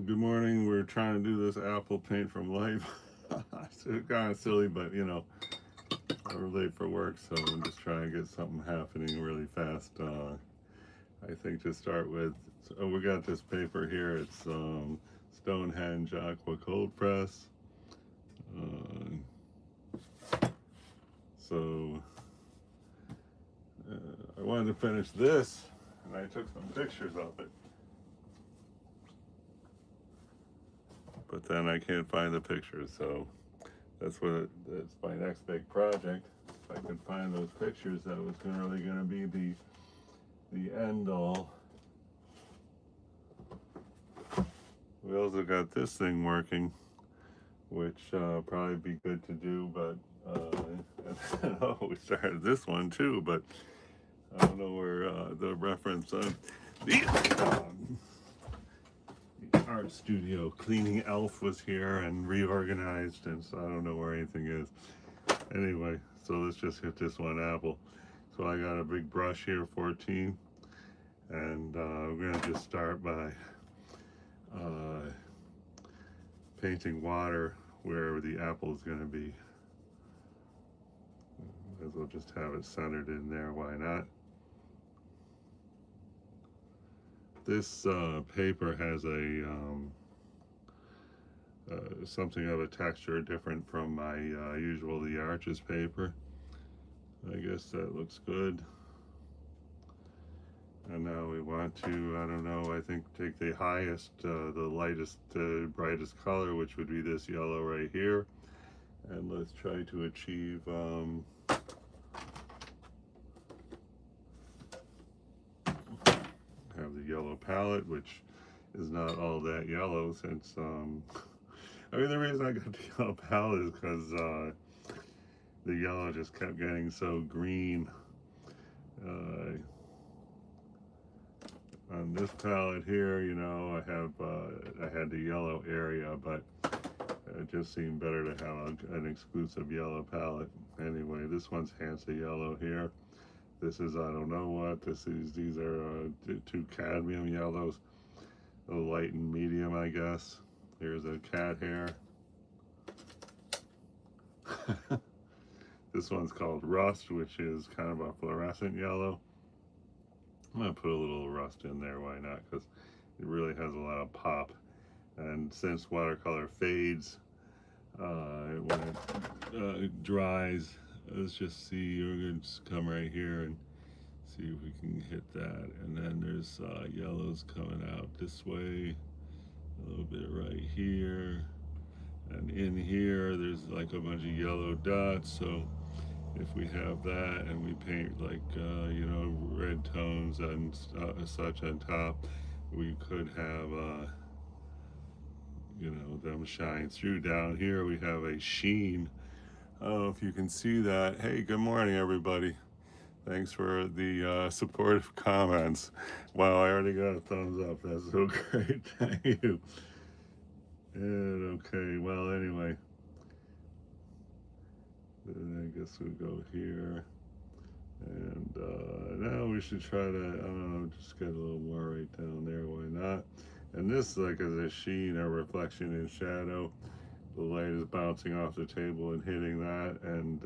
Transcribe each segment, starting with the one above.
Good morning. We're trying to do this apple paint from life. It's kind of silly, but we're late for work, so I'm just trying to get something happening really fast. I think to start with, so we got this paper here. It's Stonehenge Aqua Cold Press. Uh, so I wanted to finish this, and I took some pictures of it. But then I can't find the pictures, so that's my next big project. If I could find those pictures, that was really going to be the end all. We also got this thing working, which probably be good to do, but we started this one too, but I don't know where the reference of the art studio cleaning elf was here and reorganized, and so I don't know where anything is. Anyway, so let's just hit this one apple. So I got a big brush here, 14, and we're gonna just start by painting water where the apple is gonna be. Might as well just have it centered in there, why not? This paper has a something of a texture different from my usual The Arches paper. I guess that looks good. And now we want to, I don't know, I think take the highest, the lightest, brightest color, which would be this yellow right here. And let's try to achieve have the yellow palette, which is not all that yellow since I mean, the reason I got the yellow palette is because the yellow just kept getting so green. On this palette here, I had the yellow area, but it just seemed better to have an exclusive yellow palette. Anyway, this one's Hansa yellow here. This is, I don't know what, these are two cadmium yellows, a light and medium, I guess. Here's a cat hair. This one's called Rust, which is kind of a fluorescent yellow. I'm gonna put a little rust in there, why not? Because it really has a lot of pop. And since watercolor fades when it dries, let's just see, we're gonna just come right here and see if we can hit that. And then there's yellows coming out this way, a little bit right here. And in here, there's like a bunch of yellow dots, so if we have that and we paint like, red tones and such on top, we could have, them shine through. Down here we have a sheen. I don't know if you can see that. Hey, good morning, everybody. Thanks for the supportive comments. Wow, I already got a thumbs up. That's so great. Thank you. And okay, well, anyway. Then I guess we'll go here. And now we should try to, I don't know, just get a little more right down there. Why not? And this, like, is a sheen, a reflection in shadow. The light is bouncing off the table and hitting that. And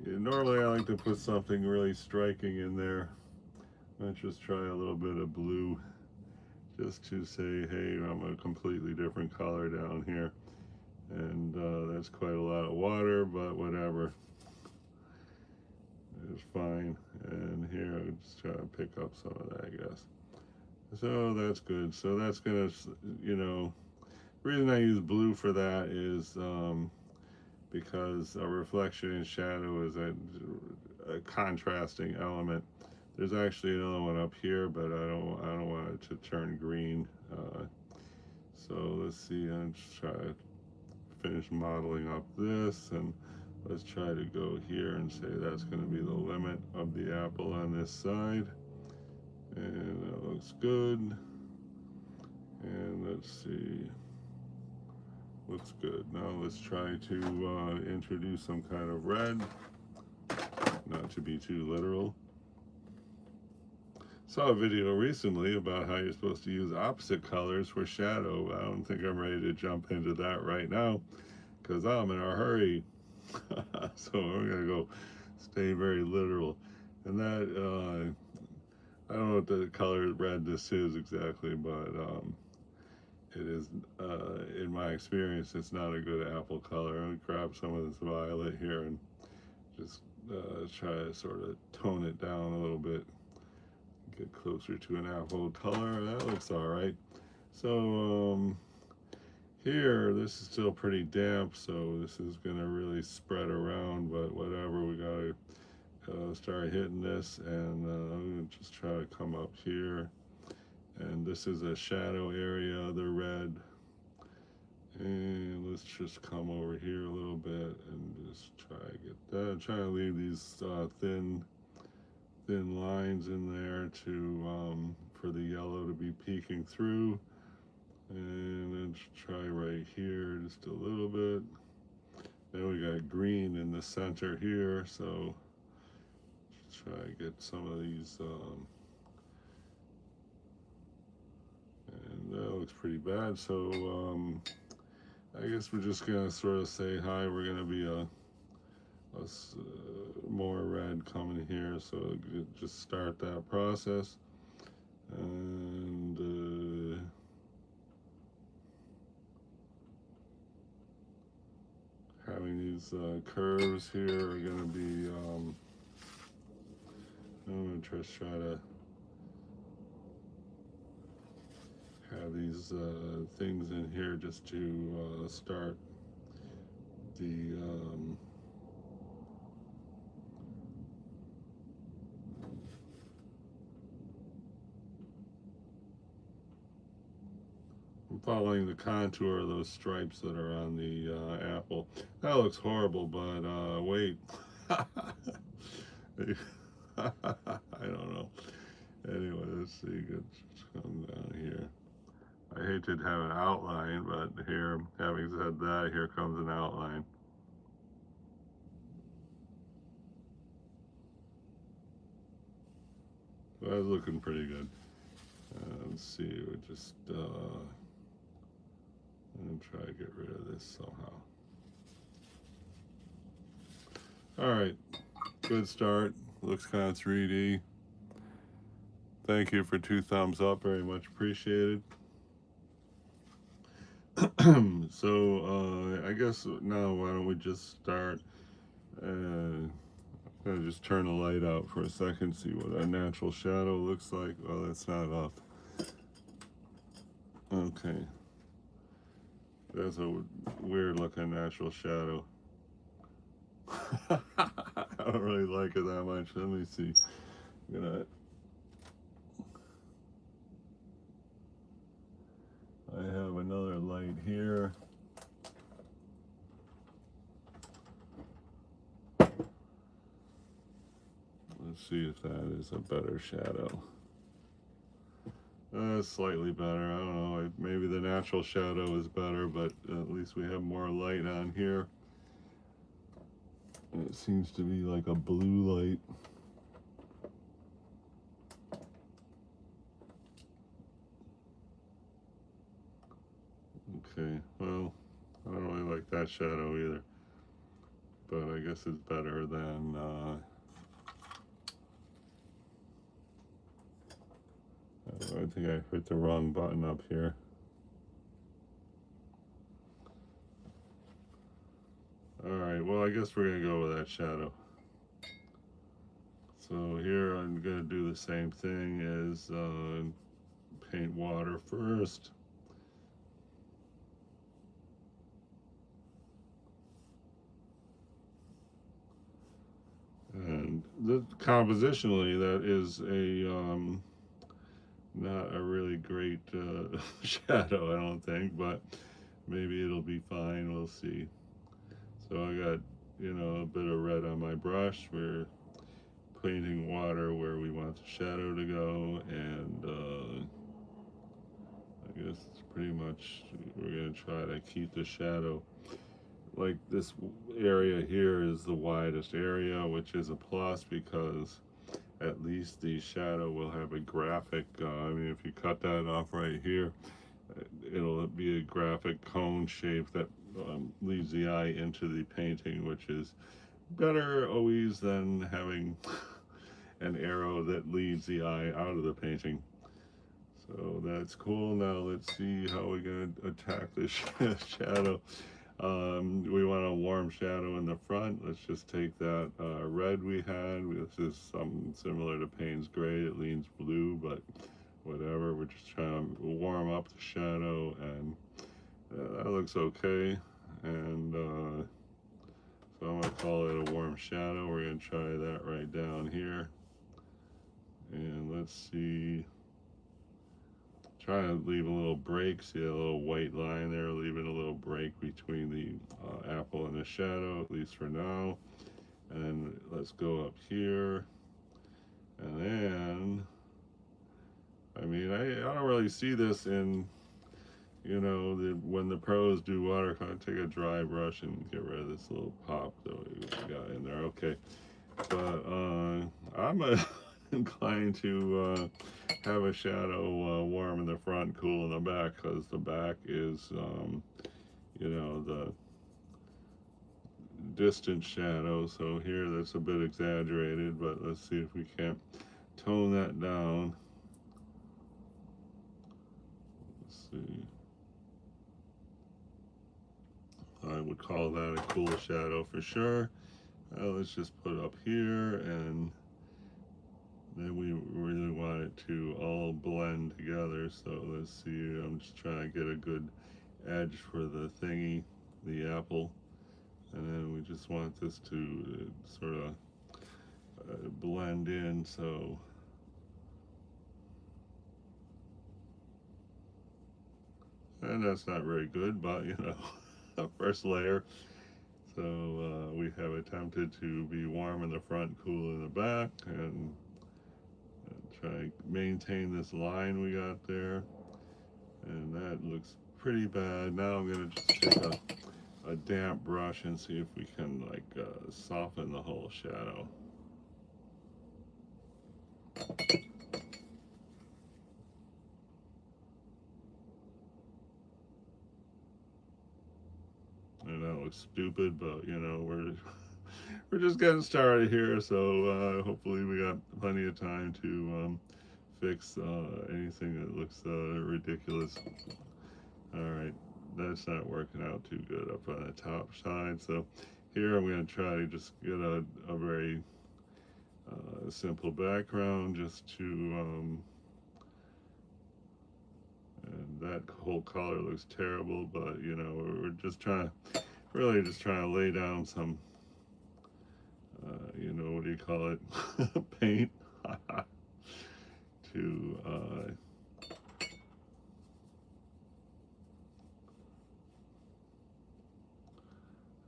normally I like to put something really striking in there. Let's just try a little bit of blue just to say, hey, I'm a completely different color down here. And that's quite a lot of water, but whatever. It's fine. And here, I'll just try to pick up some of that, I guess. So that's good. So that's gonna, the reason I use blue for that is because a reflection in shadow is a contrasting element. There's actually another one up here, but I don't want it to turn green. So let's see. I'm just trying to finish modeling up this, and let's try to go here and say that's going to be the limit of the apple on this side, and that looks good. And let's see, looks good. Now let's try to introduce some kind of red, not to be too literal. Saw a video recently about how you're supposed to use opposite colors for shadow. I don't think I'm ready to jump into that right now because I'm in a hurry. So we're gonna go stay very literal. And that I don't know what the color red this is exactly, but it is in my experience it's not a good apple color. I'll grab some of this violet here and just try to sort of tone it down a little bit, get closer to an apple color. That looks all right. So here, this is still pretty damp, so this is gonna really spread around, but whatever, we gotta start hitting this, and I'm gonna just try to come up here, and this is a shadow area, the red, and let's just come over here a little bit and just try to get that. Try to leave these thin lines in there to for the yellow to be peeking through. And then try right here just a little bit. Then we got green in the center here, so try to get some of these. And that looks pretty bad. So I guess we're just gonna sort of say hi. We're gonna be more red coming here, so just start that process. And having these curves here are going to be, I'm going to just try to have these things in here just to start the I'm following the contour of those stripes that are on the apple. That looks horrible, but wait. I don't know. Anyway, let's see. Let's come down here. I hate to have an outline, but here, having said that, here comes an outline. So that's looking pretty good. Let's see, we're just I'm gonna try to get rid of this somehow. All right, good start. Looks kind of 3D. Thank you for 2 thumbs up, very much appreciated. So I guess now why don't we just start. I'm gonna just turn the light out for a second, see what a natural shadow looks like. Well, that's not up. Okay. That's a weird looking natural shadow. I don't really like it that much. Let me see. I have another light here. Let's see if that is a better shadow. Slightly better. I don't know. Maybe the natural shadow is better, but at least we have more light on here. And it seems to be like a blue light. Okay, well, I don't really like that shadow either. But I guess it's better than I think I hit the wrong button up here. Alright, well, I guess we're going to go with that shadow. So here I'm going to do the same thing as paint water first. And compositionally, that is a not a really great shadow, I don't think, but maybe it'll be fine. We'll see. So I got, a bit of red on my brush. We're painting water where we want the shadow to go, and I guess it's pretty much, we're going to try to keep the shadow. Like this area here is the widest area, which is a plus because at least the shadow will have a graphic. I mean, if you cut that off right here, it'll be a graphic cone shape that leads the eye into the painting, which is better always than having an arrow that leads the eye out of the painting. So that's cool. Now let's see how we're going to attack this shadow. We want a warm shadow in the front. Let's just take that red we had. This is something similar to Payne's Gray. It leans blue, but whatever. We're just trying to warm up the shadow, and that looks okay. And so I'm going to call it a warm shadow. We're going to try that right down here. And let's see. Try to leave a little break. See a little white line there, leaving a little break between the apple and the shadow, at least for now. And then let's go up here. And then, I mean, I don't really see this in, you know, when the pros do watercolor. Take a dry brush and get rid of this little pop that we got in there. Okay. But I'm inclined to have a shadow warm in the front, cool in the back, because the back is, you know, the distant shadow. So here that's a bit exaggerated, but let's see if we can't tone that down. Let's see. I would call that a cool shadow for sure. Let's just put it up here, and then we really want it to all blend together. So let's see, I'm just trying to get a good edge for the thingy, the apple, and then we just want this to sort of blend in. So and that's not very good, but you know, first layer. So we have attempted to be warm in the front, cool in the back, and try to maintain this line we got there. And that looks pretty bad. Now I'm going to just take a damp brush and see if we can like soften the whole shadow. And that looks stupid, but you know, we're just getting started here, so hopefully we got plenty of time to fix anything that looks ridiculous. All right, that's not working out too good up on the top side. So here I'm going to try to just get a very simple background just to, and that whole color looks terrible, but you know, we're just trying to, really just trying to lay down some, you know, what do you call it, paint to,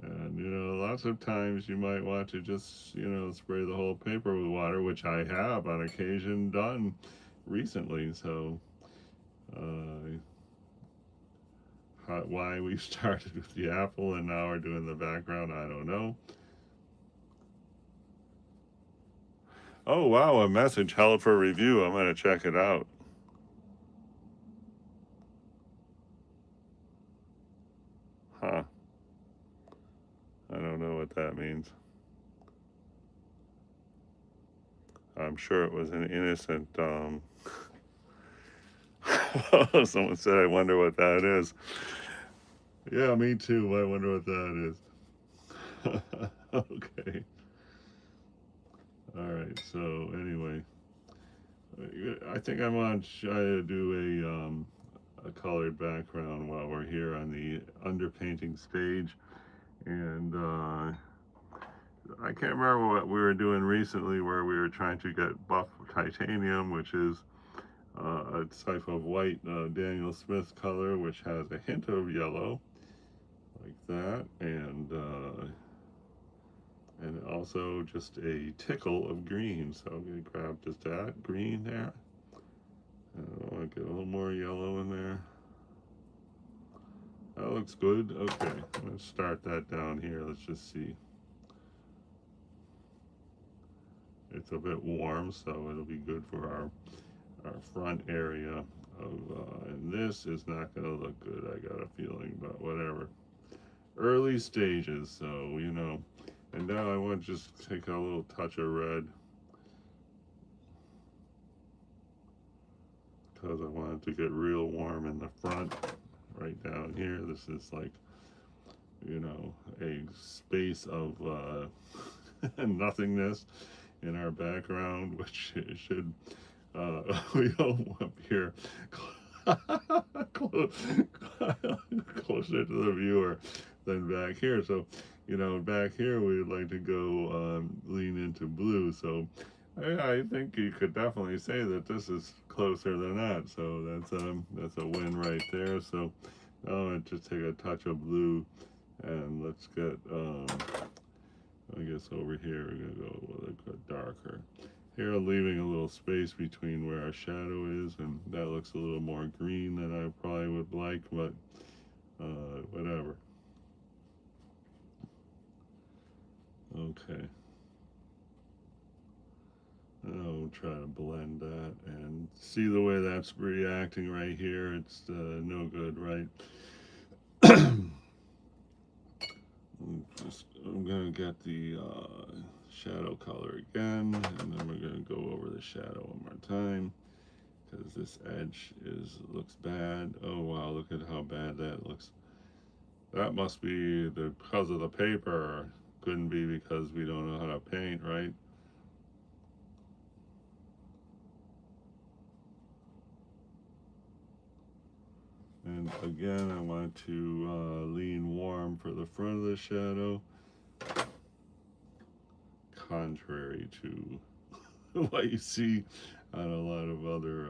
and you know, lots of times you might want to just, you know, spray the whole paper with water, which I have on occasion done recently. So why we started with the apple and now we're doing the background, I don't know. Oh wow, a message held for review. I'm going to check it out. Huh. I don't know what that means. I'm sure it was an innocent, someone said, I wonder what that is. Yeah, me too. I wonder what that is. Okay. All right. So anyway, I think I'm going to try to do a colored background while we're here on the underpainting stage. And I can't remember what we were doing recently where we were trying to get buff titanium, which is a type of white Daniel Smith color, which has a hint of yellow, like that, and also just a tickle of green. So I'm going to grab just that green there. I want to get a little more yellow in there. That looks good. Okay, let's start that down here. Let's just see. it's a bit warm, so it'll be good for our front area of, and this is not going to look good, I got a feeling, but whatever. Early stages, so, you know. And now I want to just take a little touch of red because I want it to get real warm in the front, right down here. This is like, you know, a space of nothingness in our background, which should, we don't up here closer to the viewer than back here. So, you know, back here we would like to go lean into blue. So I think you could definitely say that this is closer than that. So that's a win right there. So now I just take a touch of blue, and let's get I guess over here we're gonna go with a darker. Here I'm leaving a little space between where our shadow is, and that looks a little more green than I probably would like, but whatever. Okay. I'll try to blend that and see the way that's reacting right here. It's no good, right? I'm gonna get the shadow color again, and then we're gonna go over the shadow one more time because this edge looks bad. Oh wow, look at how bad that looks. That must be because of the paper. Couldn't be because we don't know how to paint, right? And again, I want to lean warm for the front of the shadow, contrary to what you see on a lot of other,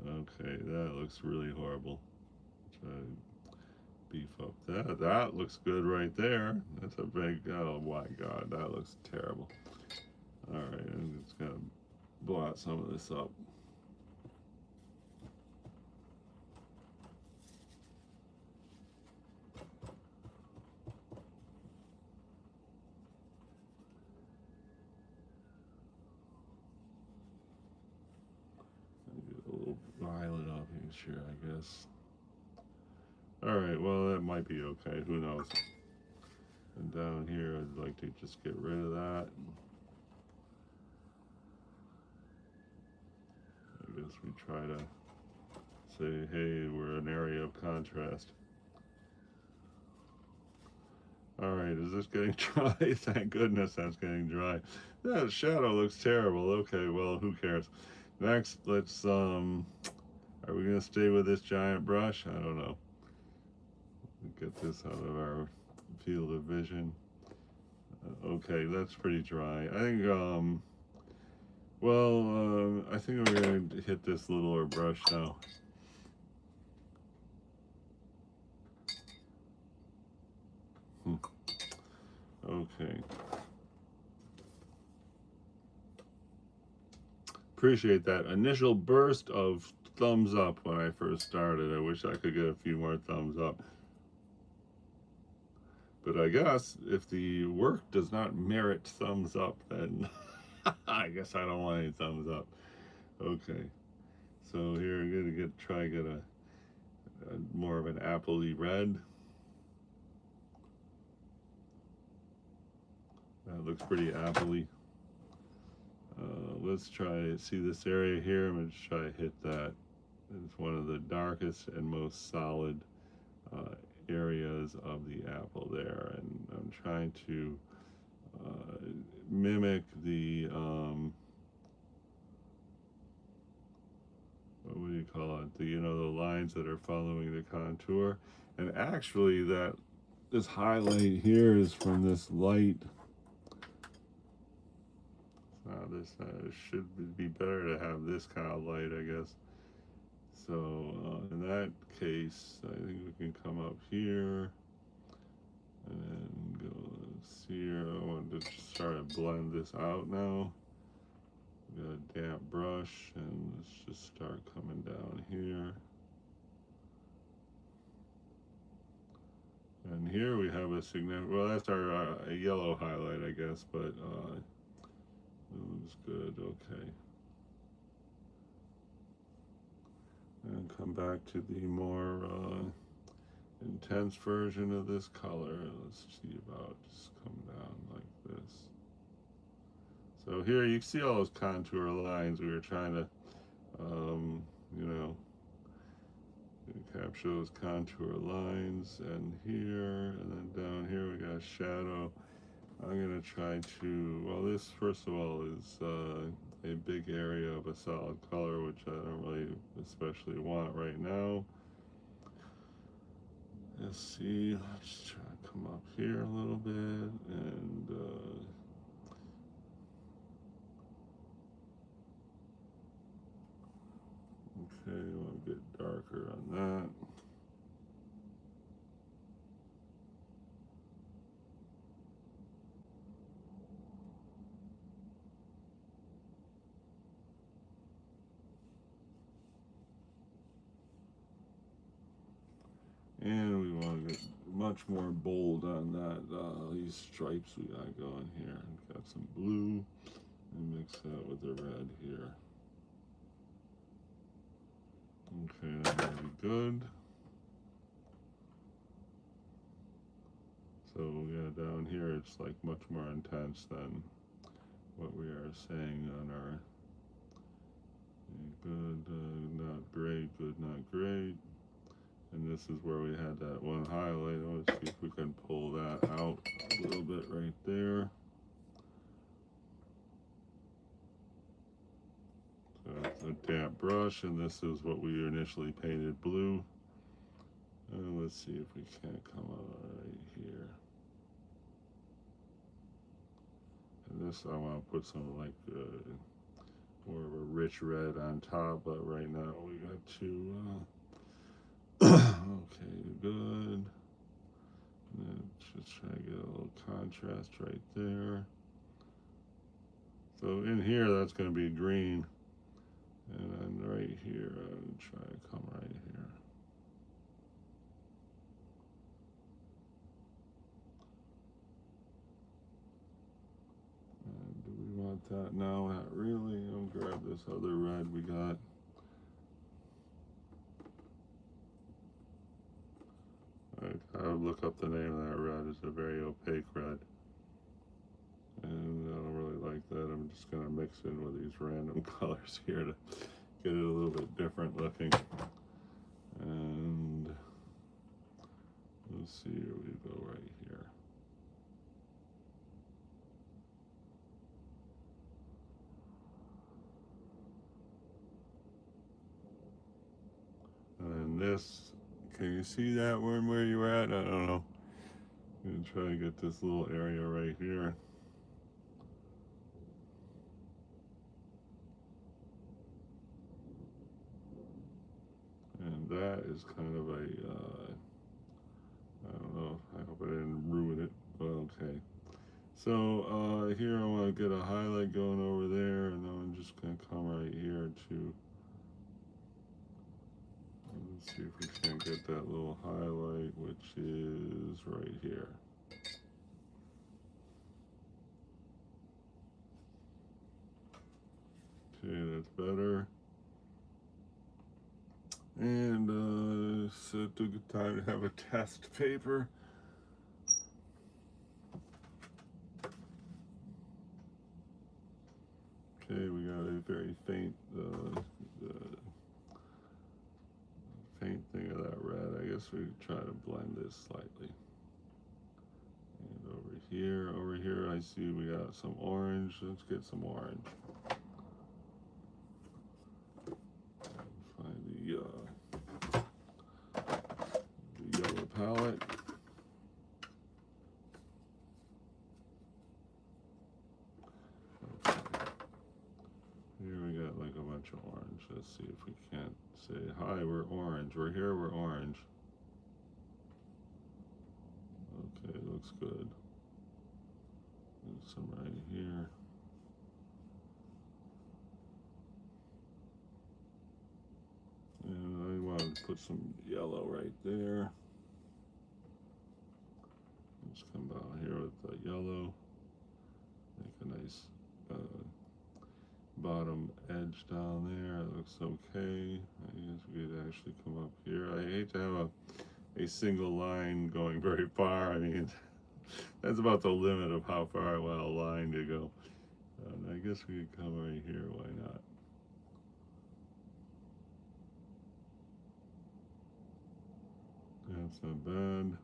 okay, that looks really horrible. Try to beef up that. That looks good right there. That's a big, oh my God, that looks terrible. All right, I'm just gonna blot some of this up. A little violet up here, I guess. All right, well, that might be okay. Who knows? And down here, I'd like to just get rid of that. I guess we try to say, hey, we're an area of contrast. All right, is this getting dry? Thank goodness that's getting dry. That shadow looks terrible. Okay, well, who cares? Next, let's, are we going to stay with this giant brush? I don't know. Get this out of our field of vision. Okay, that's pretty dry. I think, well, I think we're going to hit this littler brush now. Okay. Appreciate that initial burst of thumbs up when I first started. I wish I could get a few more thumbs up. But I guess if the work does not merit thumbs up, then I guess I don't want any thumbs up. Okay. So here I'm gonna try to get a more of an appley red. That looks pretty appley. Let's try see this area here. I'm gonna try to hit that. It's one of the darkest and most solid areas of the apple there, and I'm trying to mimic the what would you call it? The the lines that are following the contour, and actually this highlight here is from this light. This should be better to have this kind of light, I guess. So in that case, I think we can come up here and then go here. I want to start to blend this out now. We got a damp brush, and let's just start coming down here. And here we have a significant, well, that's our a yellow highlight, I guess, but That looks good, okay. And come back to the more intense version of this color. Let's see about just come down like this. So here you see all those contour lines. We were trying to, you know, capture those contour lines, and here, and then down here we got shadow. I'm gonna try to, well, this first of all is a big area of a solid color, which I don't really especially want right now. Let's see, let's try to come up here a little bit, and okay, I want to get darker on that. And we want to get much more bold on that, these stripes we got going here. Got some blue, and mix that with the red here. Okay, that might be good. So yeah, down here it's like much more intense than what we are saying on our good, not great, good, not great. And this is where we had that one highlight. Let's see if we can pull that out a little bit right there. So it's a damp brush, and this is what we initially painted blue. Let's see if we can't come out right here. And this I want to put some like more of a rich red on top, but right now we got to okay, good. And just try to get a little contrast right there. So in here that's going to be green, and then right here I'll try to come right here. Do we want that? No, not really. I'll grab this other red we got. I would look up the name of that red. It's a very opaque red. And I don't really like that. I'm just going to mix in with these random colors here to get it a little bit different looking. And let's see, here we go right here. And this, can you see that where you're at? I don't know. I'm going to try to get this little area right here. And that is kind of a, I don't know, I hope I didn't ruin it. Well, okay. So here I want to get a highlight going over there, and then I'm just going to come right here to, let's see if we can get that little highlight, which is right here. Okay, that's better. And so it took time to have a test paper. Okay, we got a very faint, faint thing of that red. I guess we try to blend this slightly. And over here, I see we got some orange. Let's get some orange. Find the yellow palette. Okay. Here we got like a bunch of orange. Let's see if we can't say, hi, we're orange. We're here, we're orange. Okay, looks good. There's some right here. And I want to put some yellow right there. Let's come down here with the yellow. Make a nice bottom edge down there. It looks okay. I guess we could actually come up here. I hate to have a single line going very far. I mean, that's about the limit of how far I want a line to go. And I guess we could come right here. Why not? That's not bad.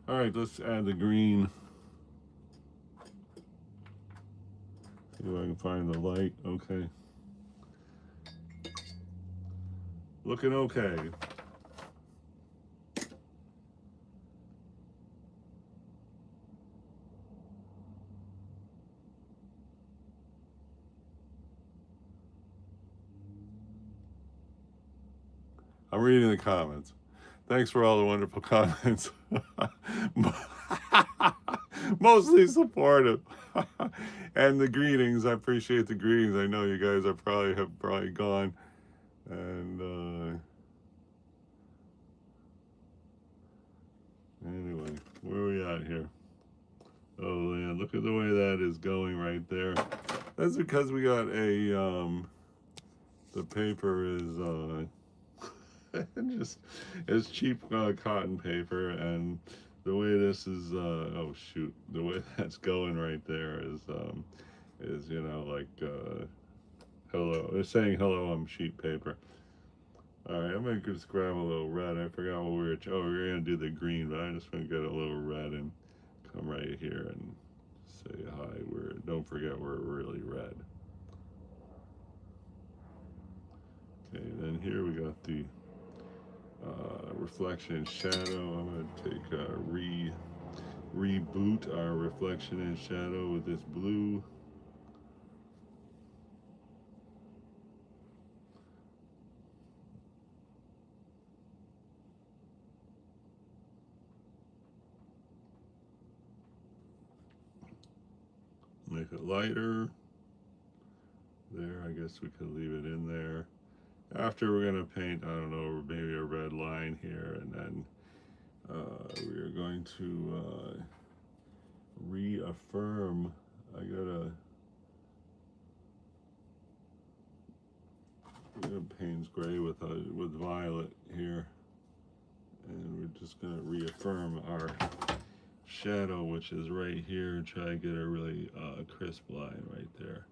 All right, let's add the green. See if I can find the light. Okay. Looking okay. I'm reading the comments. Thanks for all the wonderful comments. Mostly supportive. And the greetings. I appreciate the greetings. I know you guys are probably gone. And anyway, where are we at here? Oh yeah, look at the way that is going right there. That's because we got a the paper is just it's cheap cotton paper, and the way this is oh shoot, the way that's going right there is you know, like hello, it's saying hello on sheet paper. All right, I'm gonna just grab a little red. I forgot what we were. Oh, we were gonna do the green, but I'm just gonna get a little red and come right here and say hi. Don't forget we're really red. Okay, then here we got the reflection and shadow. I'm going to take reboot our reflection and shadow with this blue. Make it lighter. There, I guess we could leave it in there. After we're going to paint, I don't know, maybe a red line here, and then we are going to reaffirm. I gotta Payne's gray with violet here, and we're just gonna reaffirm our shadow, which is right here. Try to get a really crisp line right there.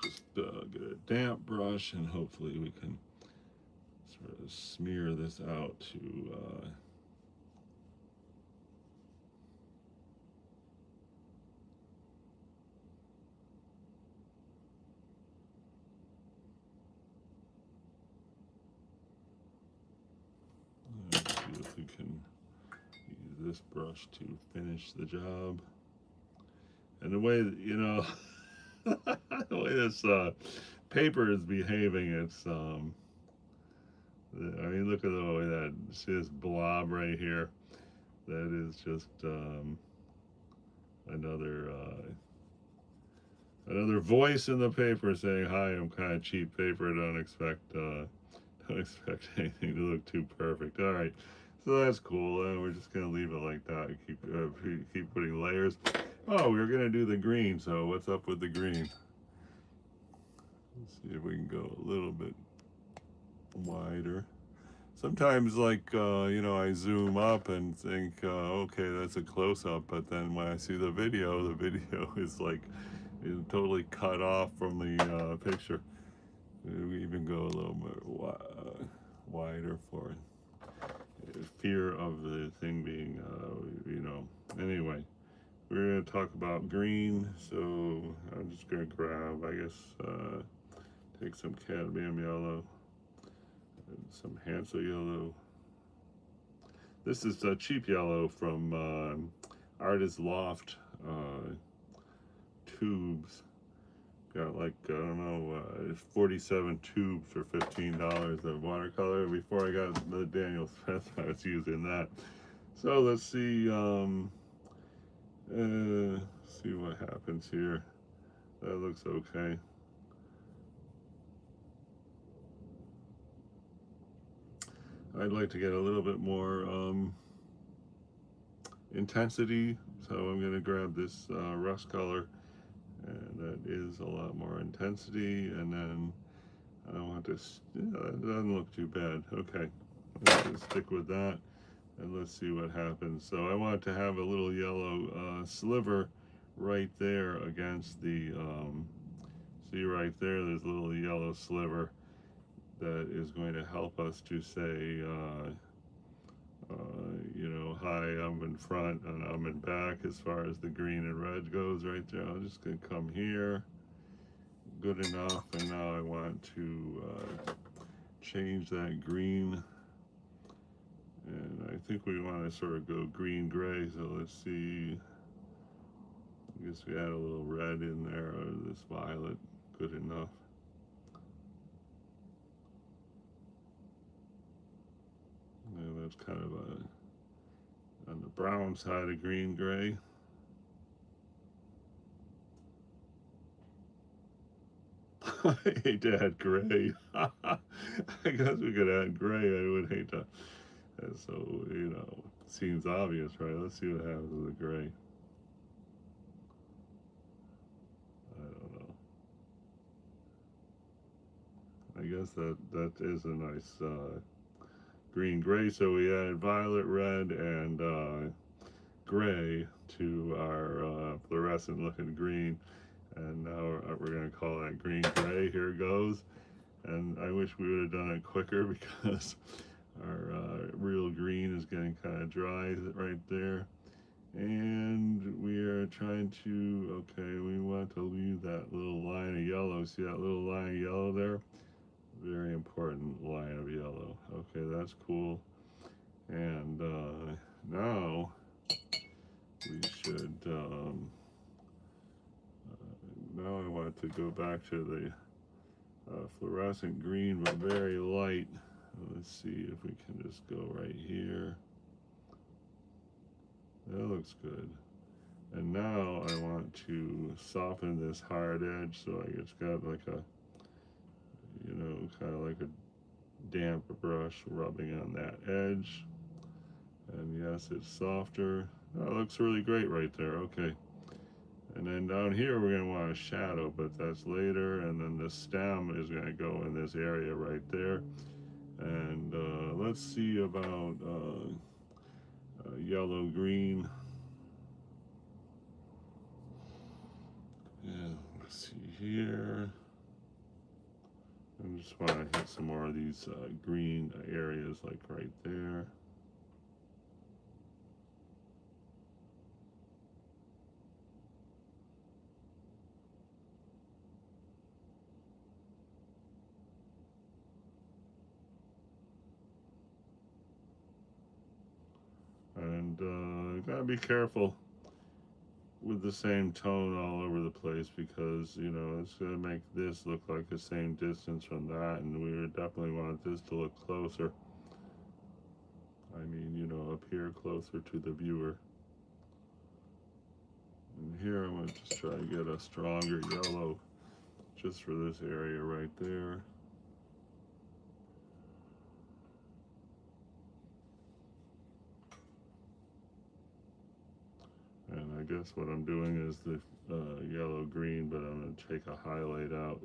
Just get a damp brush, and hopefully we can sort of smear this out to let's see if we can use this brush to finish the job. And the way that, you know, the way this paper is behaving, it's I mean, look at the way that, see this blob right here? That is just another voice in the paper saying, "Hi, I'm kind of cheap paper. Don't expect anything to look too perfect." All right, so that's cool. We're just gonna leave it like that. Keep putting layers. Oh, we were gonna do the green. So what's up with the green? Let's see if we can go a little bit wider. Sometimes, like, you know, I zoom up and think, okay, that's a close-up, but then when I see the video is like, is totally cut off from the picture. We even go a little bit wider for fear of the thing being, you know, anyway. We're going to talk about green, so I'm just going to grab, I guess, take some cadmium yellow. Some Hansel yellow. This is a cheap yellow from Artist Loft tubes. Got like, I don't know, 47 tubes for $15 of watercolor. Before I got the Daniel Smith, I was using that. So let's see, happens here. That looks okay. I'd like to get a little bit more intensity, so I'm going to grab this rust color, and that is a lot more intensity, and then I want this, yeah, that doesn't look too bad. Okay, let's just stick with that, and let's see what happens. So I want to have a little yellow sliver right there against the, see right there, there's a little yellow sliver that is going to help us to say, you know, hi, I'm in front and I'm in back as far as the green and red goes right there. I'm just going to come here. Good enough. And now I want to change that green. And I think we want to sort of go green-gray. So let's see. I guess we add a little red in there, or this violet. Good enough. Yeah, that's kind of on the brown side of green-gray. I hate to add gray. I guess we could add gray. I would hate to. So, you know, seems obvious, right? Let's see what happens with the gray. I don't know. I guess that is a nice green-gray. So we added violet, red, and gray to our fluorescent-looking green. And now we're going to call that green-gray. Here it goes. And I wish we would have done it quicker because our real green is getting kind of dry right there. And we are trying to, okay, we want to leave that little line of yellow. See that little line of yellow there? Very important line of yellow. Okay, that's cool. And now we should, now I want to go back to the fluorescent green, but very light. Let's see if we can just go right here. That looks good. And now I want to soften this hard edge, so it's got like a, you know, kind of like a damp brush rubbing on that edge. And yes, it's softer. That looks really great right there. Okay. And then down here we're going to want a shadow, but that's later. And then the stem is going to go in this area right there. And let's see about yellow green. Yeah, let's see here. I just want to hit some more of these green areas, like right there. And gotta be careful with the same tone all over the place, because, you know, it's gonna make this look like the same distance from that, and we would definitely want this to look closer. I mean, you know, up here closer to the viewer. And here I'm gonna just try to get a stronger yellow just for this area right there. And I guess what I'm doing is the yellow green, but I'm going to take a highlight out.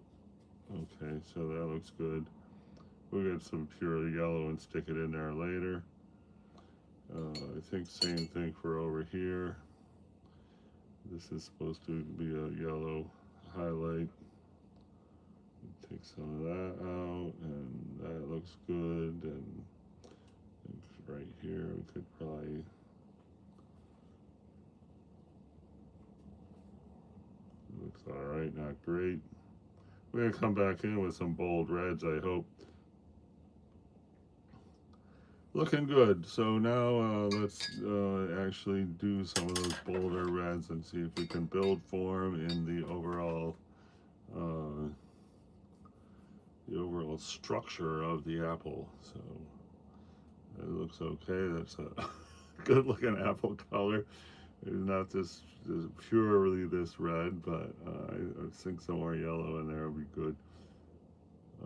Okay, so that looks good. We'll get some pure yellow and stick it in there later. I think same thing for over here. This is supposed to be a yellow highlight. Take some of that out, and that looks good. And right here we could probably, looks alright, not great. We're going to come back in with some bold reds, I hope. Looking good. So now let's actually do some of those bolder reds and see if we can build form in the overall structure of the apple. So it looks okay. That's a good looking apple color. It's not this purely this red, but I think some more yellow in there would be good.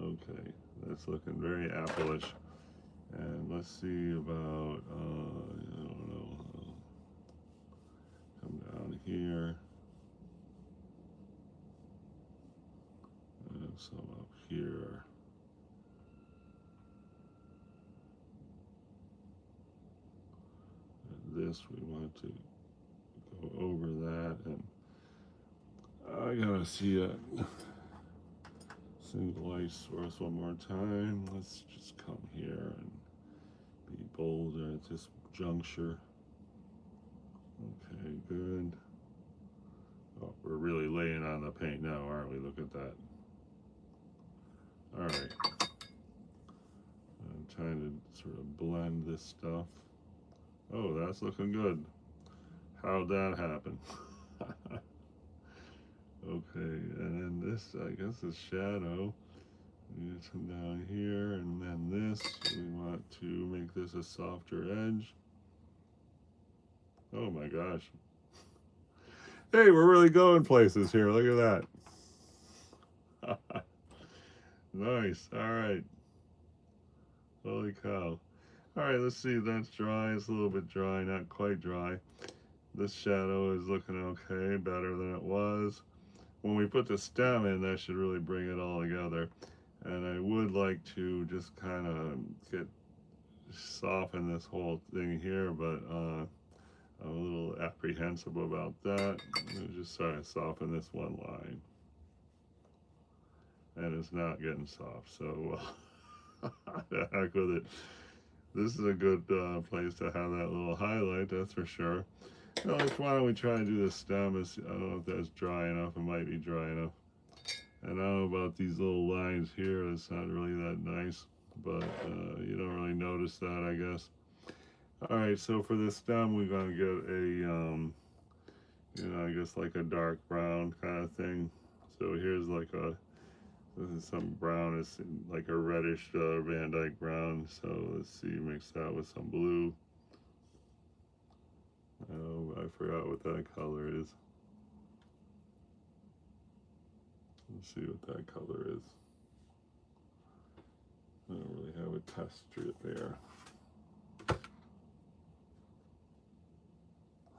Okay, that's looking very apple-ish. And let's see about, I don't know, come down here. And some up here. And this, we want to go over that. And I gotta see a single light source one more time. Let's just come here and be bolder at this juncture. Okay, good. Oh, we're really laying on the paint now, aren't we? Look at that. All right. I'm trying to sort of blend this stuff. Oh, that's looking good. How'd that happen? Okay, and then this, I guess, is shadow. We get some down here, and then this, we want to make this a softer edge. Oh my gosh. Hey, we're really going places here. Look at that. Nice. All right. Holy cow. All right, let's see. That's dry. It's a little bit dry, not quite dry. This shadow is looking okay, better than it was. When we put the stem in, that should really bring it all together. And I would like to just kind of soften this whole thing here, but I'm a little apprehensive about that. Just try to soften this one line. And it's not getting soft, so the heck with it. This is a good place to have that little highlight, that's for sure. Now, why don't we try to do the stem? I don't know if that's dry enough. It might be dry enough. And I don't know about these little lines here. It's not really that nice, but you don't really notice that, I guess. All right, so for this stem, we're going to get a, I guess like a dark brown kind of thing. So here's like this is some brown. It's like a reddish Van Dyke brown. So let's see, mix that with some blue. Oh, I forgot what that color is. Let's see what that color is. I don't really have a test strip there.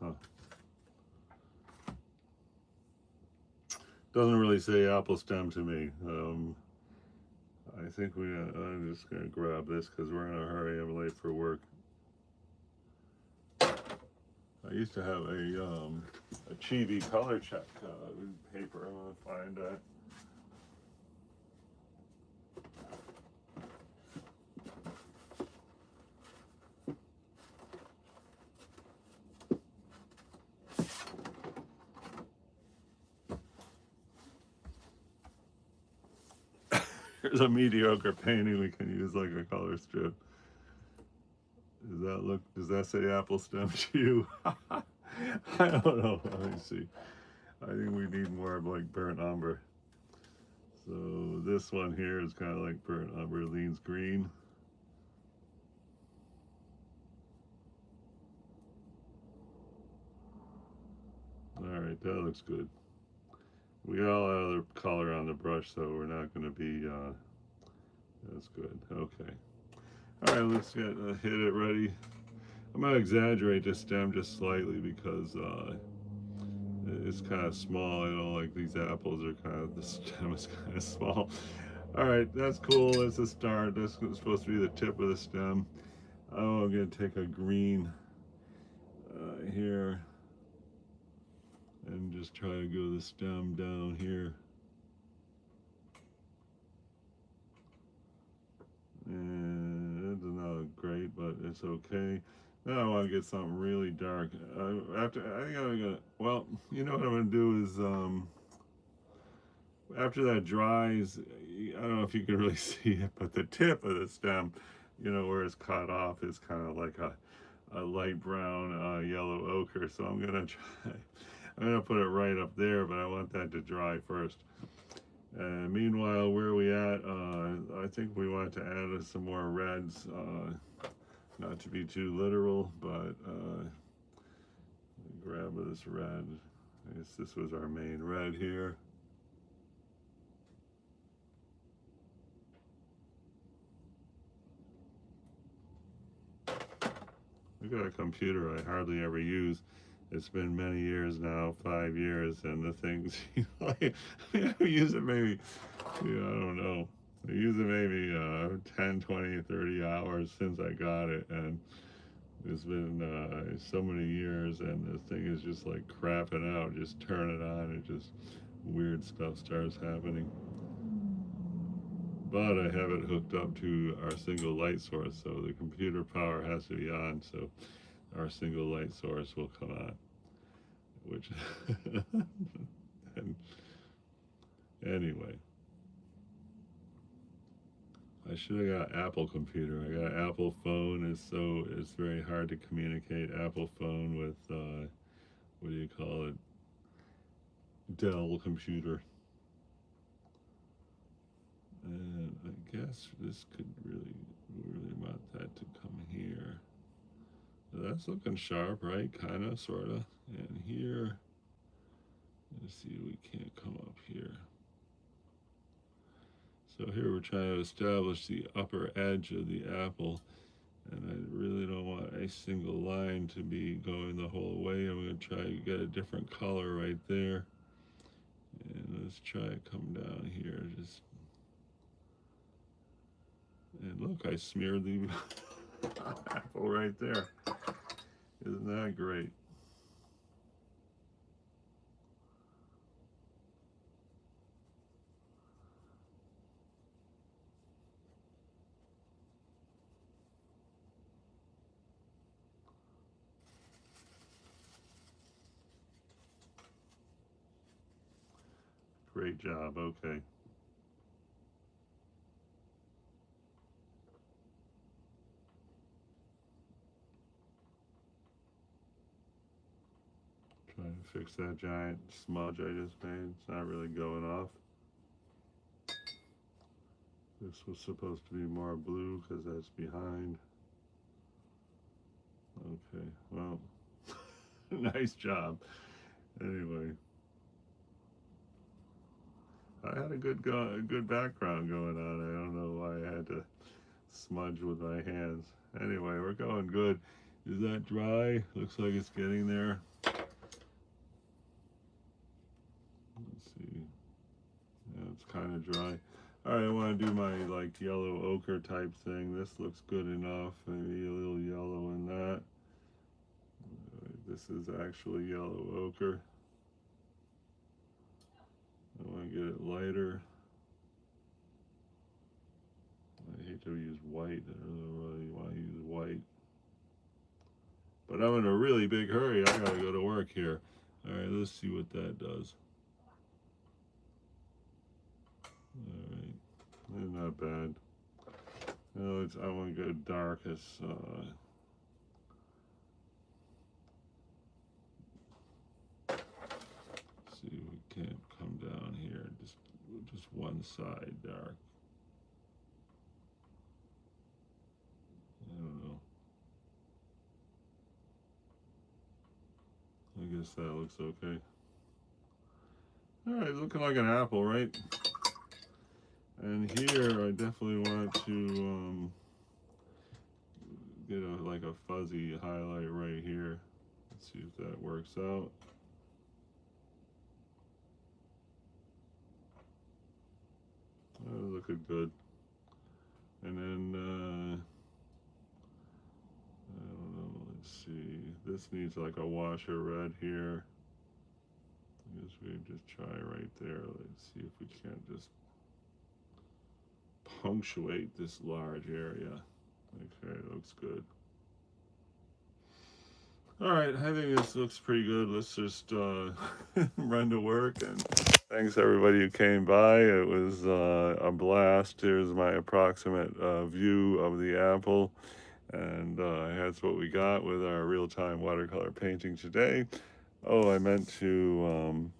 Huh. Doesn't really say apple stem to me. I think I'm just gonna grab this because we're in a hurry. I'm late for work. I used to have a chibi color check paper. I'm gonna find that. Here's a mediocre painting we can use like a color strip. Does that say apple stem to you? I don't know. Let me see. I think we need more of like burnt umber. So this one here is kind of like burnt umber, leans green. All right, that looks good. We got all that other color on the brush, so we're not going to be, that's good. Okay. All right, let's hit it ready. I'm going to exaggerate this stem just slightly because it's kind of small. I don't like these apples are kind of, the stem is kind of small. All right, that's cool. That's a start. That's supposed to be the tip of the stem. Oh, I'm going to take a green here and just try to go the stem down here. And it's not great, but it's okay. Now I want to get something really dark. I think I'm gonna. Well, you know what I'm gonna do is after that dries, I don't know if you can really see it, but the tip of the stem, where it's cut off, is kind of like a light brown, yellow ochre. So I'm gonna try. I'm gonna put it right up there, but I want that to dry first. And meanwhile, where are we at? I think we want to add some more reds. Not to be too literal, but grab this red. I guess this was our main red here. Look at a computer I hardly ever use. It's been many years now, 5 years, and the things, I use it maybe, I don't know. I use it maybe 10, 20, 30 hours since I got it, and it's been so many years, and this thing is just like crapping out. Just turn it on, and just weird stuff starts happening. But I have it hooked up to our single light source, so the computer power has to be on, so our single light source will come on. Which, and anyway, I should have got Apple computer. I got Apple phone. It's very hard to communicate Apple phone with what do you call it? Dell computer. And I guess this could really want that to come here. So that's looking sharp, right? Kind of, sort of. And here, let's see, we can't come up here. So here we're trying to establish the upper edge of the apple. And I really don't want a single line to be going the whole way. I'm going to try to get a different color right there. And let's try to come down here. And look, I smeared the apple right there. Isn't that great? Great job, okay. Trying to fix that giant smudge I just made. It's not really going off. This was supposed to be more blue because that's behind. Okay, well, nice job. Anyway, I had a good background going on. I don't know why I had to smudge with my hands. Anyway, we're going good. Is that dry? Looks like it's getting there. Let's see. Yeah, it's kind of dry. All right, I want to do my like yellow ochre type thing. This looks good enough. Maybe a little yellow in that. This is actually yellow ochre. I want to get it lighter. I hate to use white. I don't really want to use white. But I'm in a really big hurry. I gotta go to work here. All right, let's see what that does. All right, not bad. No, I want to go darkest. See, we can't come down here. Just one side dark. I don't know. I guess that looks okay. All right, looking like an apple, right? And here, I definitely want to get like a fuzzy highlight right here. Let's see if that works out. Looking good. And then, I don't know, let's see. This needs like a washer red here. I guess we just try right there. Let's see if we can't just punctuate this large area. Okay, looks good. All right, I think this looks pretty good. Let's just run to work, and thanks everybody who came by. It was a blast. Here's my approximate view of the apple, and that's what we got with our real-time watercolor painting today. Oh, I meant to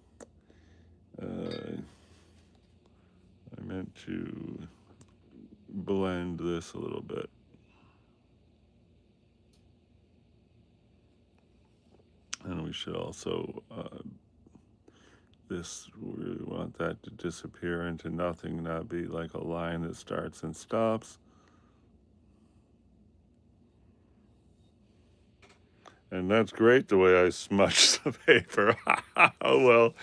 blend this a little bit. And we should also, we want that to disappear into nothing, not be like a line that starts and stops. And that's great the way I smudged the paper. Oh, well.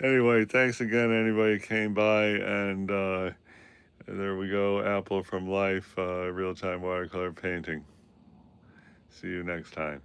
Anyway, thanks again, anybody who came by. And there we go, Apple from Life, real-time watercolor painting. See you next time.